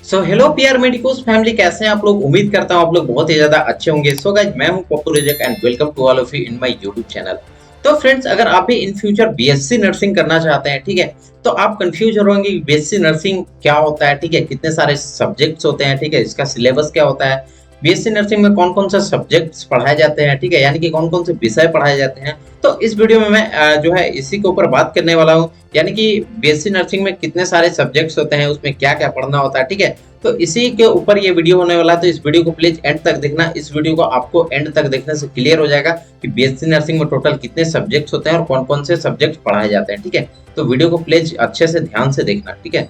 So hello PR medicos family, कैसे हैं आप लोग। उम्मीद करता हूं आप लोग बहुत ही ज्यादा अच्छे होंगे। सो गाइज, मैं हूं Pappu Rajak and welcome to all of you in my YouTube channel. तो फ्रेंड्स, अगर आप भी इन फ्यूचर बीएससी नर्सिंग करना चाहते हैं, ठीक है, तो आप कंफ्यूज हो रहे कि बीएससी नर्सिंग क्या होता है, ठीक है, कितने सारे सब्जेक्ट्स होते हैं, ठीक है, इसका सिलेबस क्या होता है, बीएससी नर्सिंग में कौन कौन से सब्जेक्ट्स पढ़ाए जाते हैं, ठीक है, यानी कि कौन कौन से विषय पढ़ाए जाते हैं। तो इस वीडियो में मैं जो है इसी के ऊपर बात करने वाला हूँ, यानी कि बीएससी नर्सिंग में कितने सारे सब्जेक्ट्स होते हैं, उसमें क्या क्या पढ़ना होता है, ठीक है। तो इसी के ऊपर ये वीडियो होने वाला है, तो इस वीडियो को प्लीज एंड तक देखना। इस वीडियो को आपको एंड तक देखने से क्लियर हो जाएगा कि बीएससी नर्सिंग में टोटल कितने सब्जेक्ट्स होते हैं और कौन कौन से सब्जेक्ट्स पढ़ाए जाते हैं, ठीक है। तो वीडियो को प्लीज अच्छे से ध्यान से देखना, ठीक है।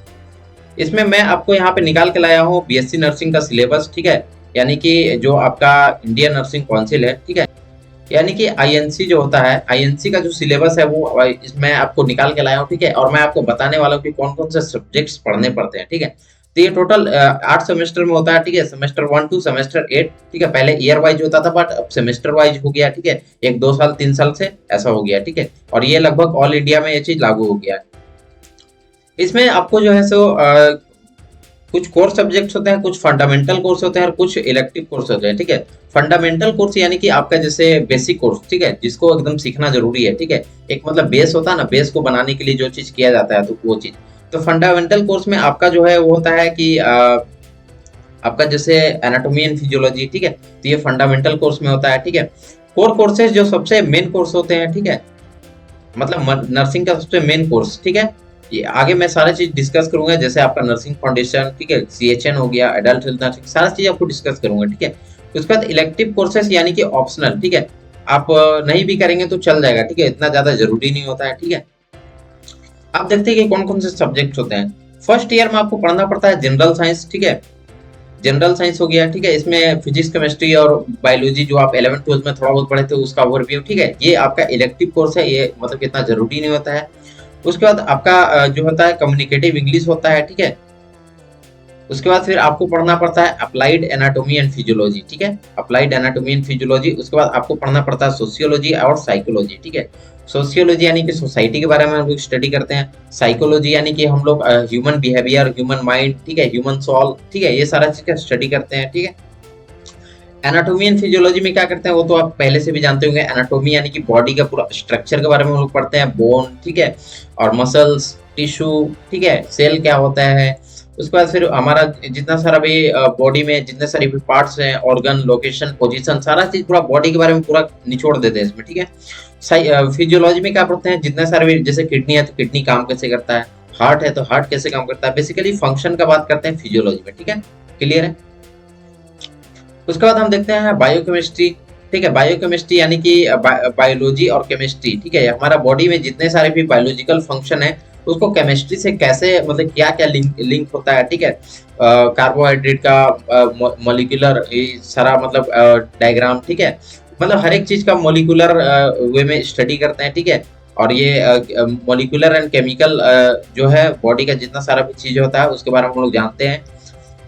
इसमें मैं आपको यहाँ पे निकाल के लाया हूँ बीएससी नर्सिंग का सिलेबस, ठीक है, यानी कि जो आपका इंडियन नर्सिंग काउंसिल है, ठीक है, यानी कि आईएनसी जो होता है, आईएनसी का जो सिलेबस है वो इसमें आपको निकाल के लाया हूँ, ठीक है। और मैं आपको बताने वाला हूँ कि कौन कौन से सब्जेक्ट्स पढ़ने पड़ते हैं, ठीक है। तो ये टोटल 8 सेमेस्टर में होता है, ठीक है, सेमेस्टर 1 टू सेमेस्टर 8, ठीक है। पहले ईयर वाइज होता था, बट अब सेमेस्टर वाइज हो गया, ठीक है। 1 2 साल 3 साल से ऐसा हो गया, ठीक है। और ये लगभग ऑल इंडिया में ये चीज लागू हो गया है। इसमें आपको जो है सो कुछ कोर सब्जेक्ट्स होते हैं, कुछ फंडामेंटल कोर्स होते हैं और कुछ इलेक्टिव कोर्स होते हैं, ठीक है। फंडामेंटल कोर्स यानी कि आपका जैसे बेसिक कोर्स, ठीक है, जिसको एकदम सीखना जरूरी है, ठीक है। एक मतलब बेस होता है ना, बेस को बनाने के लिए जो चीज किया जाता है, तो वो चीज। तो फंडामेंटल कोर्स में आपका जो है वो होता है कि आपका जैसे एनाटॉमी एंड फिजियोलॉजी, ठीक है, तो ये फंडामेंटल कोर्स में होता है, ठीक है। कोर कोर्सेज जो सबसे मेन कोर्स होते हैं, ठीक है, मतलब नर्सिंग का सबसे मेन कोर्स, ठीक है। ये आगे मैं सारा चीज डिस्कस करूंगा, जैसे आपका नर्सिंग फाउंडेशन, ठीक है, सीएचएन हो गया, एडल्ट हेल्थ नर्सिंग, सारा चीज आपको डिस्कस करूंगा, ठीक है। उसके बाद इलेक्टिव कोर्सेस यानी कि ऑप्शनल, ठीक है, आप नहीं भी करेंगे तो चल जाएगा, ठीक है, इतना ज्यादा जरूरी नहीं होता है, ठीक है। आप देखते हैं कि कौन कौन से सब्जेक्ट होते हैं। फर्स्ट ईयर में आपको पढ़ना पड़ता है जनरल साइंस, ठीक है, जनरल साइंस हो गया, ठीक है। इसमें फिजिक्स केमिस्ट्री और बायोलॉजी जो आप 11th 12th में थोड़ा बहुत पढ़े थे उसका ओवरव्यू, ठीक है, ये आपका इलेक्टिव कोर्स है, ये मतलब इतना जरूरी नहीं होता है। उसके बाद आपका जो होता है कम्युनिकेटिव इंग्लिश होता है, ठीक है। उसके बाद फिर आपको पढ़ना पड़ता है अप्लाइड एनाटॉमी एंड फिजियोलॉजी, ठीक है, अप्लाइड एनाटॉमी एंड फिजियोलॉजी। उसके बाद आपको पढ़ना पड़ता है सोशियोलॉजी और साइकोलॉजी, ठीक है। सोशियोलॉजी यानी कि सोसाइटी के बारे में हम लोग स्टडी करते हैं। साइकोलॉजी यानी कि हम लोग ह्यूमन बिहेवियर, ह्यूमन माइंड, ठीक है, ह्यूमन सोल, ठीक है, ये सारा चीज का स्टडी करते हैं, ठीक है। एनाटॉमी एंड फिजियोलॉजी में क्या करते हैं वो तो आप पहले से भी जानते होंगे। एनाटॉमी यानी कि बॉडी का पूरा स्ट्रक्चर के बारे में हम लोग पढ़ते हैं, बोन, ठीक है, और मसल्स, टिश्यू, ठीक है, सेल क्या होता है। उसके बाद फिर हमारा जितना सारा भी बॉडी में जितने सारे भी पार्ट्स हैं, ऑर्गन, लोकेशन, पोजीशन, सारा चीज पूरा बॉडी के बारे में पूरा निचोड़ देते हैं इसमें, ठीक है। फिजियोलॉजी में क्या पढ़ते हैं, जितने सारे भी, जैसे किडनी है तो किडनी काम कैसे करता है, हार्ट है तो हार्ट कैसे काम करता है, बेसिकली फंक्शन का बात करते हैं फिजियोलॉजी में, ठीक है, क्लियर है। उसके बाद हम देखते हैं बायोकेमिस्ट्री, ठीक है, बायोकेमिस्ट्री यानी कि बायोलॉजी और केमिस्ट्री, ठीक है, हमारा बॉडी में जितने सारे भी बायोलॉजिकल फंक्शन है उसको केमिस्ट्री से कैसे, मतलब क्या क्या लिंक होता है, ठीक है। कार्बोहाइड्रेट का मॉलिक्यूलर सारा मतलब डायग्राम, ठीक है, मतलब हर एक चीज का मॉलिक्यूलर वे में स्टडी करते हैं, ठीक है। और ये मॉलिक्यूलर एंड केमिकल जो है बॉडी का जितना सारा भी चीज होता है उसके बारे में हम लोग जानते हैं।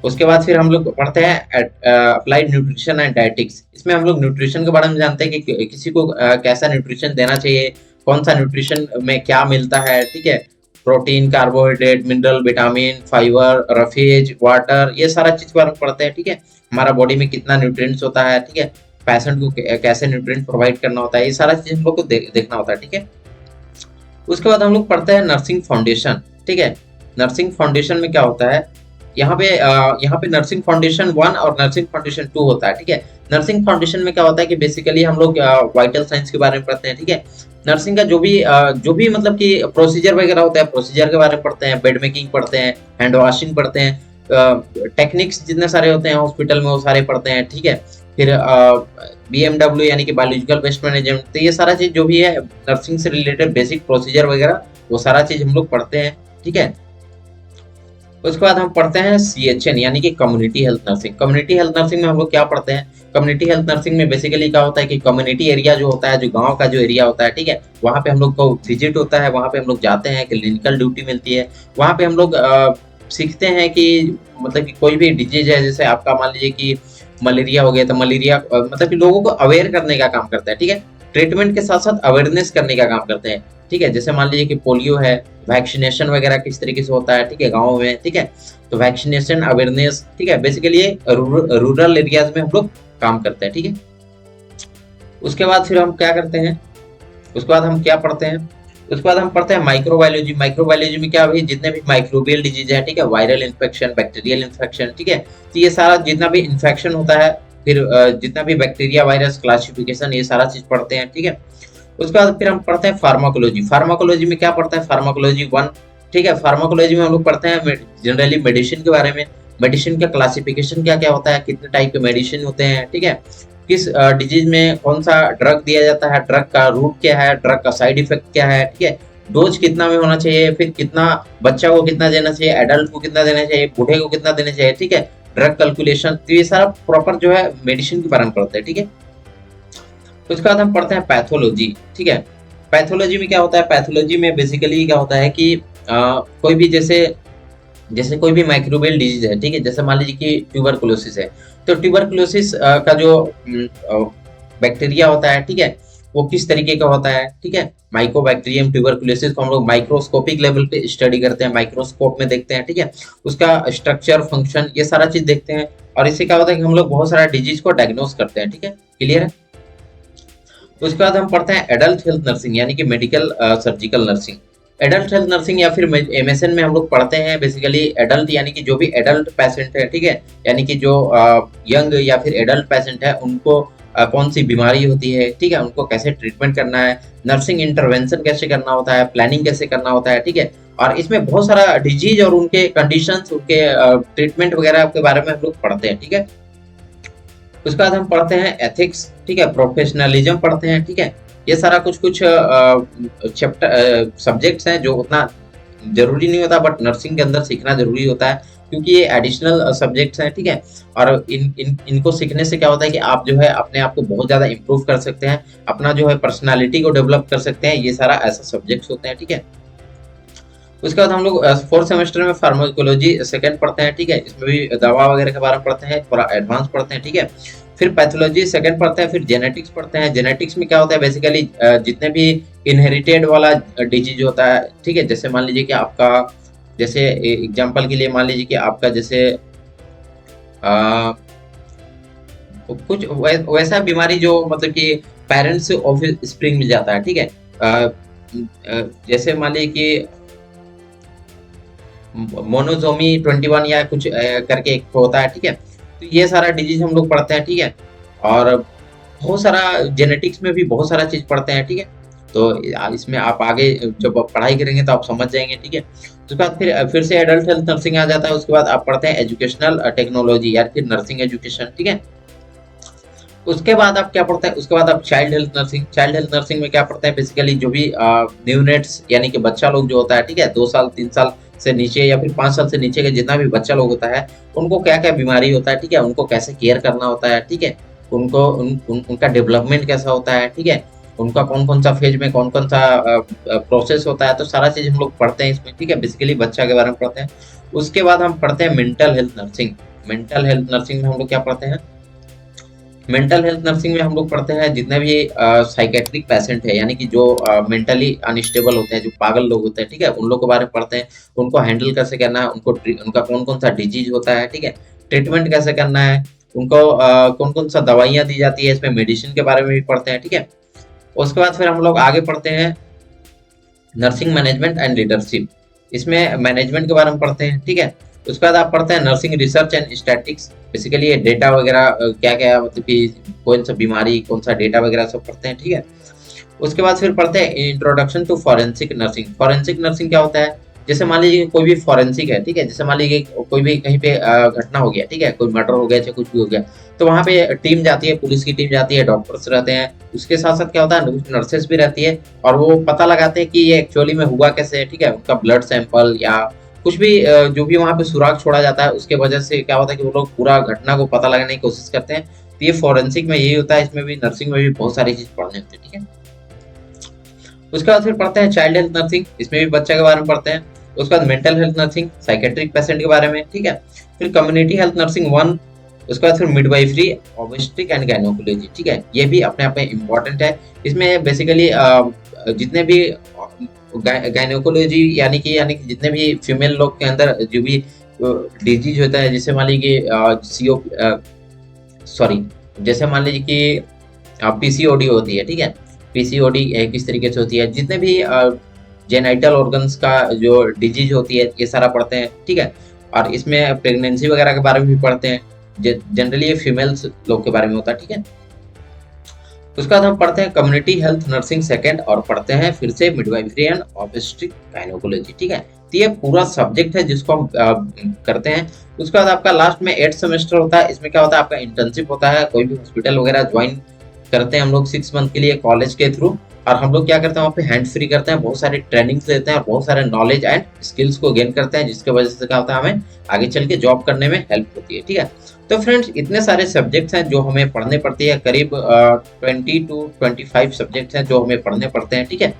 उसके बाद फिर हम लोग पढ़ते हैं अप्लाइड न्यूट्रिशन एंड डाइटिक्स। इसमें हम लोग न्यूट्रिशन के बारे में जानते हैं कि किसी को कैसा न्यूट्रिशन देना चाहिए, कौन सा न्यूट्रिशन में क्या मिलता है, ठीक है, protein, carbohydrate, mineral, vitamin, fibre, roughage, water, ये सारा चीज के बारे में पढ़ते हैं, ठीक है। हमारा बॉडी में कितना न्यूट्रिएंट्स होता है, ठीक है, पेशेंट को कैसे न्यूट्रिएंट प्रोवाइड करना होता है, ये सारा चीज हम लोग को देखना होता है, ठीक है। उसके बाद हम लोग पढ़ते हैं नर्सिंग फाउंडेशन, ठीक है। नर्सिंग फाउंडेशन में क्या होता है, यहाँ पे नर्सिंग फाउंडेशन 1 और नर्सिंग फाउंडेशन 2 होता है, ठीक है। नर्सिंग फाउंडेशन में क्या होता है कि बेसिकली हम लोग वाइटल साइंस के बारे में पढ़ते हैं, ठीक है। नर्सिंग का जो भी मतलब कि प्रोसीजर वगैरह होता है, प्रोसीजर के बारे में पढ़ते हैं, बेड मेकिंग पढ़ते हैं, हैंड वॉशिंग पढ़ते हैं, टेक्निक्स जितने सारे होते हैं हॉस्पिटल में वो सारे पढ़ते हैं, ठीक है। फिर बीएमडब्ल्यू यानी कि बायोलॉजिकल वेस्ट मैनेजमेंट, तो ये सारा चीज जो भी है नर्सिंग से रिलेटेड बेसिक प्रोसीजर वगैरह वो सारा चीज हम लोग पढ़ते हैं, ठीक है। उसके बाद हम पढ़ते हैं सीएचएन यानी कि community health nursing. Community health nursing में हम लोग क्या पढ़ते हैं, कम्युनिटी हेल्थ नर्सिंग में बेसिकली क्या होता है कि कम्युनिटी एरिया जो होता है, जो गांव का जो एरिया होता है, ठीक है, वहाँ पे हम लोग को विजिट होता है, वहाँ पे हम लोग जाते हैं, क्लिनिकल ड्यूटी मिलती है, वहाँ पे हम लोग सीखते हैं कि मतलब कि कोई भी डिजीज है, जैसे आपका मान लीजिए कि मलेरिया हो गया, तो मलेरिया मतलब कि लोगों को अवेयर करने का काम करता है, ठीक है, ट्रीटमेंट के साथ साथ अवेयरनेस करने का काम करते हैं। ठीक है, जैसे मान लीजिए कि पोलियो है, वैक्सीनेशन वगैरह किस तरीके से होता है, ठीक है, गाँव में, ठीक है, तो वैक्सीनेशन अवेयरनेस, ठीक है, बेसिकली ये रूरल एरियाज में हम लोग काम करते हैं, ठीक है। उसके बाद फिर हम क्या करते हैं, उसके बाद हम क्या पढ़ते हैं, उसके बाद हम पढ़ते हैं माइक्रोबायोलॉजी। माइक्रोबायोलॉजी में क्या भाई, जितने भी माइक्रोबियल डिजीज है, ठीक है, वायरल इन्फेक्शन, बैक्टीरियल इन्फेक्शन, ठीक है, तो ये सारा जितना भी इन्फेक्शन होता है, फिर जितना भी बैक्टीरिया वायरस क्लासिफिकेशन, ये सारा चीज पढ़ते हैं, ठीक है। उसके बाद फिर हम पढ़ते हैं फार्माकोलॉजी। फार्माकोलॉजी में क्या पढ़ता है, फार्माकोलॉजी वन, ठीक है, फार्माकोलॉजी में हम लोग पढ़ते हैं जनरली मेडिसिन के बारे में, मेडिसिन का क्लासिफिकेशन क्या क्या होता है, कितने टाइप के मेडिसिन होते हैं, ठीक है, किस डिजीज में कौन सा ड्रग दिया जाता है, ड्रग का रूट क्या है, ड्रग का साइड इफेक्ट क्या है, ठीक है, डोज कितना में होना चाहिए, फिर कितना बच्चा को कितना देना चाहिए, एडल्ट को कितना देना चाहिए, बूढ़े को कितना देना चाहिए, ठीक है, ड्रग कैलकुलेशन, तो ये सारा प्रॉपर जो है मेडिसिन के बारे में पढ़ते हैं, ठीक है। उसके बाद हम पढ़ते हैं पैथोलॉजी, ठीक है। पैथोलॉजी में क्या होता है, पैथोलॉजी में बेसिकली क्या होता है कि कोई भी जैसे जैसे कोई भी माइक्रोबियल डिजीज है, ठीक है, जैसे मान लीजिए कि ट्यूबरकुलोसिस है, तो ट्यूबरकुलोसिस का जो बैक्टीरिया होता है, ठीक है, वो किस तरीके का होता है, ठीक है, माइकोबैक्टीरियम ट्यूबरकुलोसिस को हम लोग माइक्रोस्कोपिक लेवल पे स्टडी करते हैं, माइक्रोस्कोप में देखते हैं, ठीक है, उसका स्ट्रक्चर, फंक्शन, ये सारा चीज देखते हैं, और इससे क्या होता है कि हम लोग बहुत सारा डिजीज को डायग्नोस करते हैं, ठीक है, क्लियर है। उसके बाद हम पढ़ते हैं एडल्ट हेल्थ नर्सिंग, यानी कि medical surgical nursing. Adult health nursing या फिर एमएसएन में हम लोग पढ़ते हैं बेसिकली एडल्ट, यानी कि जो भी एडल्ट पेशेंट है, ठीक है, यानी कि जो यंग या फिर एडल्ट पेशेंट है, उनको कौन सी बीमारी होती है, ठीक है, उनको कैसे ट्रीटमेंट करना है, नर्सिंग इंटरवेंशन कैसे करना होता है, प्लानिंग कैसे करना होता है, ठीक है, और इसमें बहुत सारा डिजीज और उनके कंडीशंस, उनके ट्रीटमेंट वगैरह के बारे में हम लोग पढ़ते हैं, ठीक है। उसके बाद हम पढ़ते हैं एथिक्स, ठीक है, प्रोफेशनलिज्म पढ़ते हैं, ठीक है, ये सारा कुछ कुछ चैप्टर सब्जेक्ट्स हैं जो उतना जरूरी नहीं होता, बट नर्सिंग के अंदर सीखना जरूरी होता है, क्योंकि ये एडिशनल सब्जेक्ट्स हैं, ठीक है, और इनको सीखने से क्या होता है कि आप जो है अपने आप को बहुत ज्यादा इंप्रूव कर सकते हैं, अपना जो है पर्सनालिटी को डेवलप कर सकते हैं, ये सारा ऐसा सब्जेक्ट्स होते हैं, ठीक है। उसके बाद हम लोग फोर्थ सेमेस्टर में फार्माकोलॉजी सेकंड पढ़ते हैं, ठीक है, इसमें भी दवा वगैरह के बारे में पढ़ते हैं, थोड़ा एडवांस पढ़ते हैं, ठीक है। फिर पैथोलॉजी सेकंड पढ़ते हैं, फिर जेनेटिक्स पढ़ते हैं। जेनेटिक्स में क्या होता है बेसिकली जितने भी इनहेरिटेड वाला डिजीज होता है, ठीक है, जैसे मान लीजिए कि आपका, जैसे एग्जांपल के लिए मान लीजिए कि आपका जैसे कुछ वैसा बीमारी जो मतलब कि पेरेंट्स से ऑफ स्प्रिंग मिल जाता है, ठीक है, जैसे मान लीजिए कि मोनोजोमी 21 या कुछ करके एक होता है, ठीक है, तो ये सारा डिजीज हम लोग पढ़ते हैं, ठीक है, और बहुत सारा जेनेटिक्स में भी बहुत सारा चीज पढ़ते हैं, ठीक है, तो इसमें आप आगे जब आप पढ़ाई करेंगे तो आप समझ जाएंगे, ठीक है। उसके बाद फिर से एडल्ट हेल्थ नर्सिंग आ जाता है, उसके बाद आप पढ़ते हैं एजुकेशनल टेक्नोलॉजी या फिर नर्सिंग एजुकेशन, ठीक है। उसके बाद आप क्या पढ़ते हैं, उसके बाद आप child health nursing. Child health nursing में क्या पढ़ते हैं बेसिकली जो भी न्यूनेट्स यानी कि बच्चा लोग जो होता है, ठीक है, 2 साल 3 साल से नीचे या फिर 5 साल से नीचे का जितना भी बच्चा लोग होता है, उनको क्या क्या बीमारी होता है, ठीक है, उनको कैसे केयर करना होता है, ठीक है, उनको उनका डेवलपमेंट कैसा होता है, ठीक है, उनका कौन कौन सा फेज में कौन कौन सा प्रोसेस होता है, तो सारा चीज हम लोग पढ़ते हैं इसमें, ठीक है, बेसिकली बच्चा के बारे में पढ़ते हैं। उसके बाद हम पढ़ते हैं mental health nursing. Mental health nursing में हम लोग क्या पढ़ते हैं, मेंटल हेल्थ नर्सिंग में हम लोग पढ़ते हैं जितने भी साइकेट्रिक पेशेंट है, यानी कि जो मेंटली अनस्टेबल होते हैं, जो पागल लोग होते हैं, ठीक है, उन लोग के बारे में पढ़ते हैं, उनको हैंडल कैसे करना है, उनका कौन कौन सा डिजीज होता है, ठीक है, ट्रीटमेंट कैसे करना है, उनको कौन कौन सा दवाइयाँ दी जाती है, इसमें मेडिसिन के बारे में भी पढ़ते हैं, ठीक है। उसके बाद फिर हम लोग आगे पढ़ते हैं नर्सिंग मैनेजमेंट एंड लीडरशिप। इसमें मैनेजमेंट के बारे में पढ़ते हैं, ठीक है। उसके बाद आप पढ़ते हैं nursing research and statics. Basically ये डेटा वगैरह क्या क्या मतलब कि कौन सा बीमारी कौन सा डेटा वगैरह सब पढ़ते हैं, ठीक है। उसके बाद फिर पढ़ते हैं introduction to forensic nursing. Forensic nursing क्या होता है, जैसे मान लीजिए कोई भी फॉरेंसिक है, ठीक है, जैसे मान लीजिए कोई भी कहीं पे घटना हो गया, ठीक है, कोई मर्डर हो गया चाहे कुछ भी हो गया, तो वहाँ पे टीम जाती है, पुलिस की टीम जाती है, डॉक्टर्स रहते हैं, उसके साथ साथ क्या होता है नर्सेस भी रहती है, और वो पता लगाते हैं कि ये एक्चुअली में हुआ कैसे है, ठीक है, उनका ब्लड सैंपल या कुछ भी जो भी वहाँ पे सुराग छोड़ा जाता है, उसके वजह से क्या होता है कि वो लोग पूरा घटना को पता लगाने की कोशिश करते हैं। तो ये फॉरेंसिक में यही होता है, इसमें भी नर्सिंग में भी बहुत सारी चीज पढ़ने होती है, ठीक है। उसके बाद फिर पढ़ते हैं चाइल्ड हेल्थ नर्सिंग, इसमें भी बच्चे के बारे में पढ़ते हैं। उसके बाद mental health nursing, psychiatric patient के बारे में, ठीक है। फिर कम्युनिटी हेल्थ नर्सिंग 1। उसके बाद फिर मिडवाइफरी, ऑब्स्टेट्रिक एंड गायनेकोलॉजी, ठीक है, ये भी अपने आप में इम्पोर्टेंट है। इसमें बेसिकली जितने भी गायनेकोलॉजी यानी कि जितने भी फीमेल लोग के अंदर जो भी डिजीज होता है, जैसे मान लीजिए सीओ सॉरी जैसे मान लीजिए कि पीसीओडी होती है, ठीक है। पीसीओडी किस तरीके से होती है, जितने भी जेनाइटल ऑर्गन्स का जो डिजीज होती है, ये सारा पढ़ते हैं, ठीक है। और इसमें प्रेगनेंसी वगैरह के बारे में भी पढ़ते हैं, जनरली ये फीमेल्स लोग के बारे में होता है, ठीक है। उसके बाद हम पढ़ते हैं कम्युनिटी हेल्थ नर्सिंग सेकंड, और पढ़ते हैं फिर से मिडवाइफरी एंड ऑब्स्टेट्रिक गायनेकोलॉजी, ठीक है। तो ये पूरा सब्जेक्ट है जिसको हम करते हैं। उसके बाद आपका लास्ट में 8 सेमेस्टर होता है। इसमें क्या होता है, आपका इंटर्नशिप होता है, कोई भी हॉस्पिटल वगैरह ज्वाइन करते हैं हम लोग 6 मंथ के लिए कॉलेज के थ्रू। और हम लोग क्या करते हैं, वहाँ पे हैंड फ्री करते हैं, बहुत सारे ट्रेनिंग्स लेते हैं और बहुत सारे नॉलेज एंड स्किल्स को गेन करते हैं, जिसके वजह से क्या होता है, हमें आगे चल के जॉब करने में हेल्प होती है, ठीक है। तो फ्रेंड्स, इतने सारे सब्जेक्ट्स हैं जो हमें पढ़ने पड़ती है, करीब 20 to 25 सब्जेक्ट्स हैं जो हमें पढ़ने पड़ते हैं, ठीक है।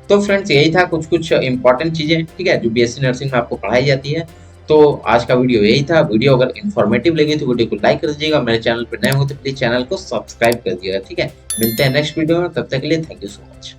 तो फ्रेंड्स, यही था कुछ कुछ इंपॉर्टेंट चीजें, ठीक है, जो बीएससी नर्सिंग में आपको पढ़ाई जाती है। तो आज का वीडियो यही था। वीडियो अगर इन्फॉर्मेटिव लगी तो वीडियो को लाइक कर दीजिएगा, मेरे चैनल पर नए हो तो प्लीज चैनल को सब्सक्राइब कर दीजिएगा, ठीक है। मिलते हैं नेक्स्ट वीडियो में, तब तक के लिए थैंक यू सो मच।